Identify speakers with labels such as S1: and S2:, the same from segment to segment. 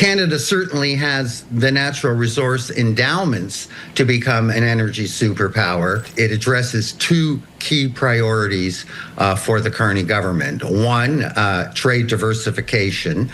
S1: Canada certainly has the natural resource endowments to become an energy superpower. It addresses two key priorities for the Carney government. One, trade diversification,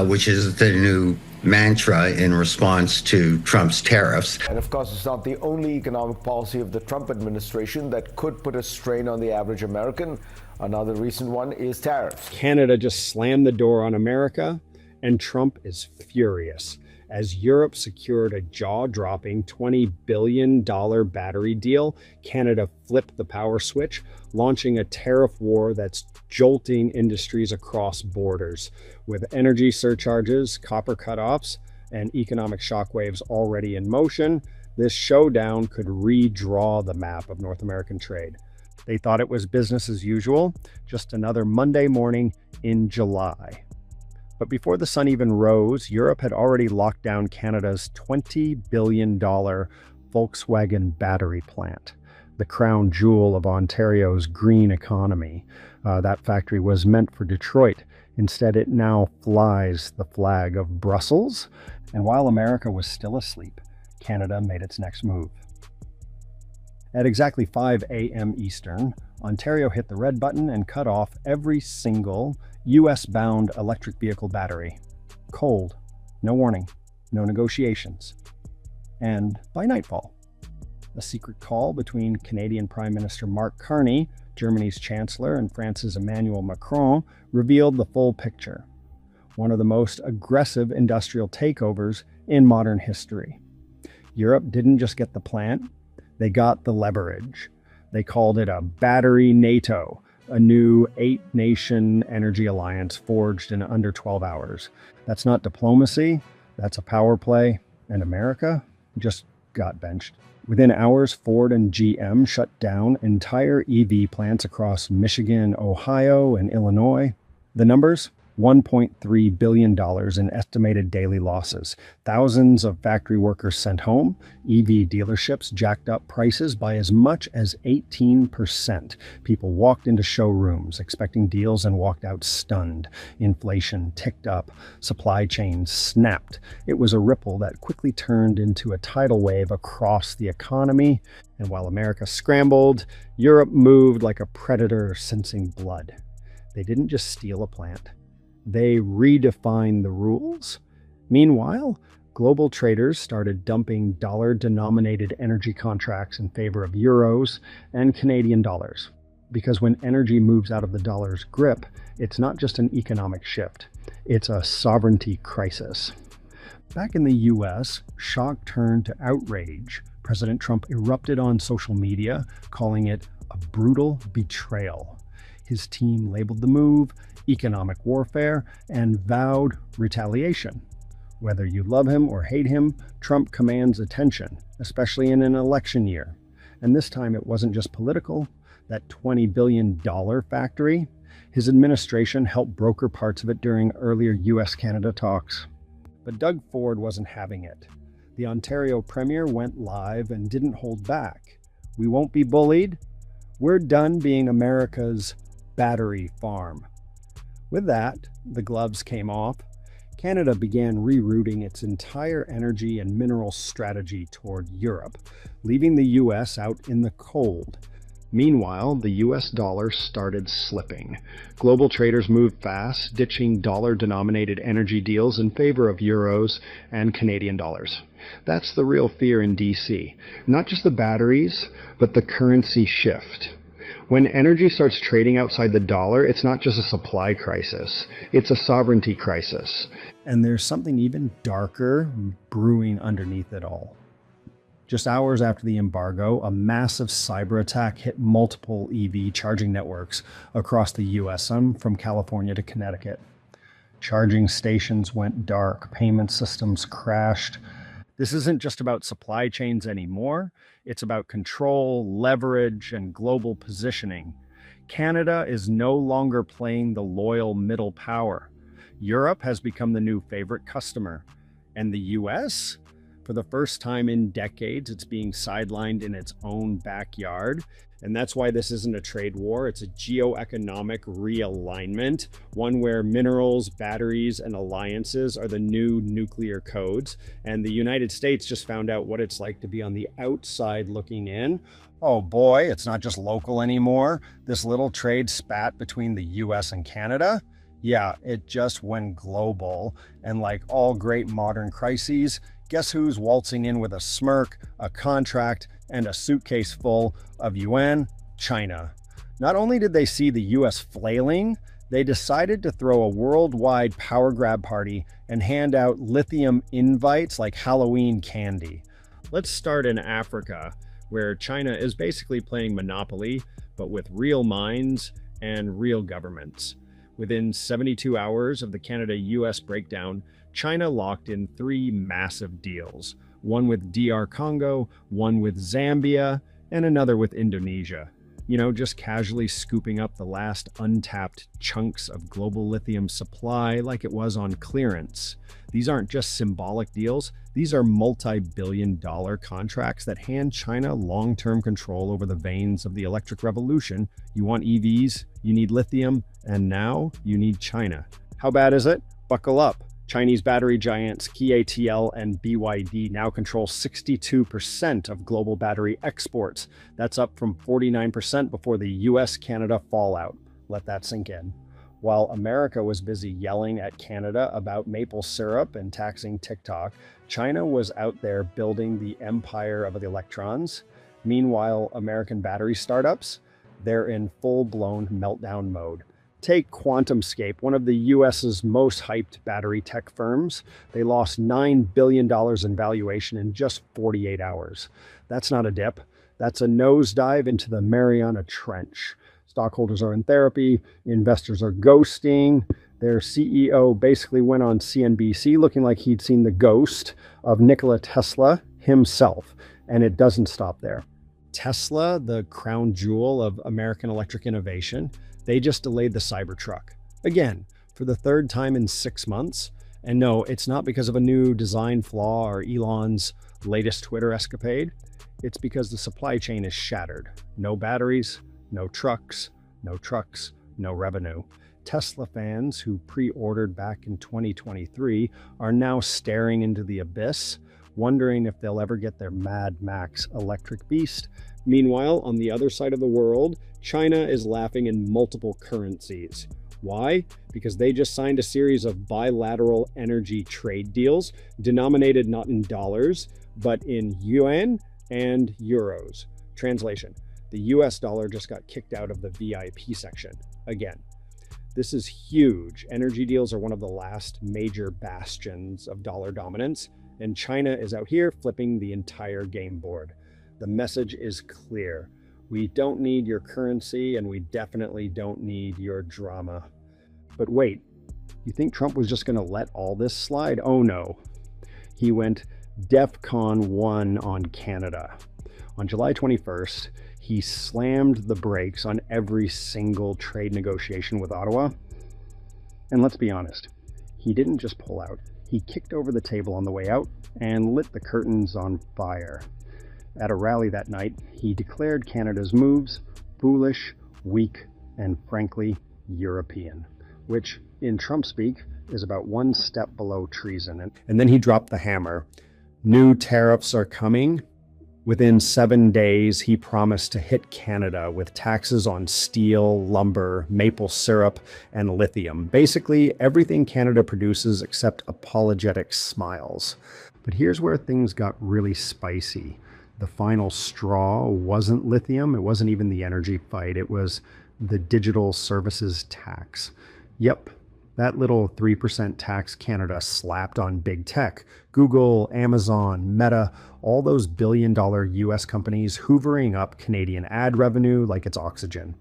S1: which is the new mantra in response to Trump's tariffs.
S2: And of course, it's not the only economic policy of the Trump administration that could put a strain on the average American. Another recent one is tariffs.
S3: Canada just slammed the door on America, and Trump is furious as Europe secured a jaw-dropping $20 billion battery deal. Canada flipped the power switch, launching a tariff war that's jolting industries across borders. With energy surcharges, copper cutoffs, and economic shockwaves already in motion, this showdown could redraw the map of North American trade. They thought it was business as usual, just another Monday morning in July. But before the sun even rose, Europe had already locked down Canada's $20 billion Volkswagen battery plant, the crown jewel of Ontario's green economy. That factory was meant for Detroit. Instead, it now flies the flag of Brussels. And while America was still asleep, Canada made its next move. At exactly 5 a.m. Eastern, Ontario hit the red button and cut off every single US-bound electric vehicle battery. Cold, no warning, no negotiations. And by nightfall, a secret call between Canadian Prime Minister Mark Carney, Germany's Chancellor, and France's Emmanuel Macron revealed the full picture. One of the most aggressive industrial takeovers in modern history. Europe didn't just get the plant, they got the leverage. They called it a battery NATO, a new 8-nation energy alliance forged in under 12 hours. That's not diplomacy, that's a power play, and America just got benched. Within hours, Ford and GM shut down entire EV plants across Michigan, Ohio, and Illinois. The numbers? $1.3 billion in estimated daily losses. Thousands of factory workers sent home. EV dealerships jacked up prices by as much as 18%. People walked into showrooms expecting deals and walked out stunned. Inflation ticked up. Supply chains snapped. It was a ripple that quickly turned into a tidal wave across the economy. And while America scrambled, Europe moved like a predator sensing blood. They didn't just steal a plant. They redefined the rules. Meanwhile, global traders started dumping dollar-denominated energy contracts in favor of euros and Canadian dollars. Because when energy moves out of the dollar's grip, it's not just an economic shift, it's a sovereignty crisis. Back in the US, shock turned to outrage. President Trump erupted on social media, calling it a brutal betrayal. His team labeled the move economic warfare and vowed retaliation. Whether you love him or hate him, Trump commands attention, especially in an election year. And this time it wasn't just political. That $20 billion factory, his administration helped broker parts of it during earlier US-Canada talks. But Doug Ford wasn't having it. The Ontario Premier went live and didn't hold back. We won't be bullied. We're done being America's battery farm. With that, the gloves came off. Canada began rerouting its entire energy and mineral strategy toward Europe, leaving the US out in the cold. Meanwhile, the US dollar started slipping. Global traders moved fast, ditching dollar-denominated energy deals in favor of euros and Canadian dollars. That's the real fear in DC. Not just the batteries, but the currency shift. When energy starts trading outside the dollar, it's not just a supply crisis, it's a sovereignty crisis. And there's something even darker brewing underneath it all. Just hours after the embargo, a massive cyber attack hit multiple EV charging networks across the US, from California to Connecticut. Charging stations went dark, payment systems crashed. This isn't just about supply chains anymore. It's about control, leverage, and global positioning. Canada is no longer playing the loyal middle power. Europe has become the new favorite customer. And the US? For the first time in decades, it's being sidelined in its own backyard. And that's why this isn't a trade war. It's a geoeconomic realignment, one where minerals, batteries, and alliances are the new nuclear codes. And the United States just found out what it's like to be on the outside looking in. Oh boy, it's not just local anymore. This little trade spat between the US and Canada. Yeah, it just went global. And like all great modern crises, guess who's waltzing in with a smirk, a contract, and a suitcase full of yuan? China. Not only did they see the US flailing, they decided to throw a worldwide power grab party and hand out lithium invites like Halloween candy. Let's start in Africa, where China is basically playing Monopoly, but with real mines and real governments. Within 72 hours of the Canada-US breakdown, China locked in 3 massive deals, one with DR Congo, one with Zambia, and another with Indonesia. You know, just casually scooping up the last untapped chunks of global lithium supply like it was on clearance. These aren't just symbolic deals, these are multi-billion-dollar contracts that hand China long-term control over the veins of the electric revolution. You want EVs, you need lithium, and now you need China. How bad is it? Buckle up. Chinese battery giants KATL and BYD now control 62% of global battery exports. That's up from 49% before the US-Canada fallout. Let that sink in. While America was busy yelling at Canada about maple syrup and taxing TikTok, China was out there building the empire of the electrons. Meanwhile, American battery startups, they're in full-blown meltdown mode. Take QuantumScape, one of the US's most hyped battery tech firms. They lost $9 billion in valuation in just 48 hours. That's not a dip. That's a nosedive into the Mariana Trench. Stockholders are in therapy. Investors are ghosting. Their CEO basically went on CNBC looking like he'd seen the ghost of Nikola Tesla himself. And it doesn't stop there. Tesla, the crown jewel of American electric innovation, they just delayed the Cybertruck. Again, for the 3rd time in 6 months. And no, it's not because of a new design flaw or Elon's latest Twitter escapade. It's because the supply chain is shattered. No batteries, no trucks, no revenue. Tesla fans who pre-ordered back in 2023 are now staring into the abyss, wondering if they'll ever get their Mad Max electric beast. Meanwhile, on the other side of the world, China is laughing in multiple currencies. Why? Because they just signed a series of bilateral energy trade deals denominated not in dollars, but in yuan and euros. Translation: the US dollar just got kicked out of the VIP section again. This is huge. Energy deals are one of the last major bastions of dollar dominance, and China is out here flipping the entire game board. The message is clear. We don't need your currency, and we definitely don't need your drama. But wait, you think Trump was just going to let all this slide? Oh no. He went DEFCON 1 on Canada. On July 21st, he slammed the brakes on every single trade negotiation with Ottawa. And let's be honest, he didn't just pull out. He kicked over the table on the way out and lit the curtains on fire. At a rally that night, he declared Canada's moves foolish, weak, and frankly, European, which in Trump speak is about one step below treason. And then he dropped the hammer. New tariffs are coming. Within 7 days, he promised to hit Canada with taxes on steel, lumber, maple syrup, and lithium. Basically, everything Canada produces except apologetic smiles. But here's where things got really spicy. The final straw wasn't lithium. It wasn't even the energy fight. It was the digital services tax. Yep, that little 3% tax Canada slapped on big tech. Google, Amazon, Meta, all those billion-dollar US companies hoovering up Canadian ad revenue like it's oxygen.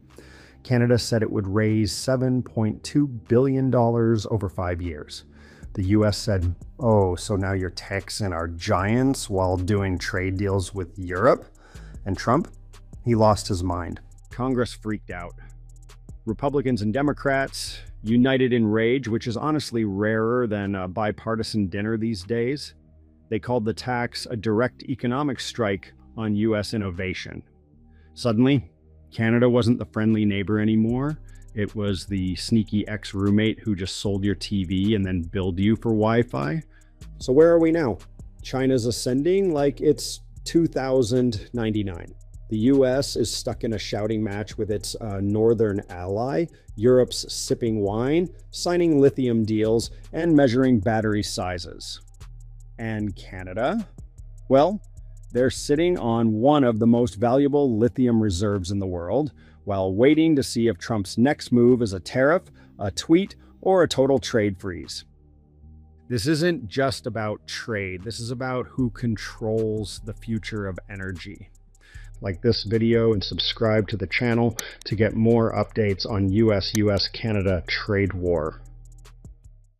S3: Canada said it would raise $7.2 billion over 5 years. The US said, oh, so now you're taxing our giants while doing trade deals with Europe? And Trump? He lost his mind. Congress freaked out. Republicans and Democrats united in rage, which is honestly rarer than a bipartisan dinner these days. They called the tax a direct economic strike on US innovation. Suddenly, Canada wasn't the friendly neighbor anymore. It was the sneaky ex-roommate who just sold your TV and then billed you for Wi-Fi. So where are we now? China's ascending like it's 2099. The US is stuck in a shouting match with its northern ally. Europe's sipping wine, signing lithium deals, and measuring battery sizes. And Canada? Well, they're sitting on one of the most valuable lithium reserves in the world, while waiting to see if Trump's next move is a tariff, a tweet, or a total trade freeze. This isn't just about trade. This is about who controls the future of energy. Like this video and subscribe to the channel to get more updates on US-Canada trade war.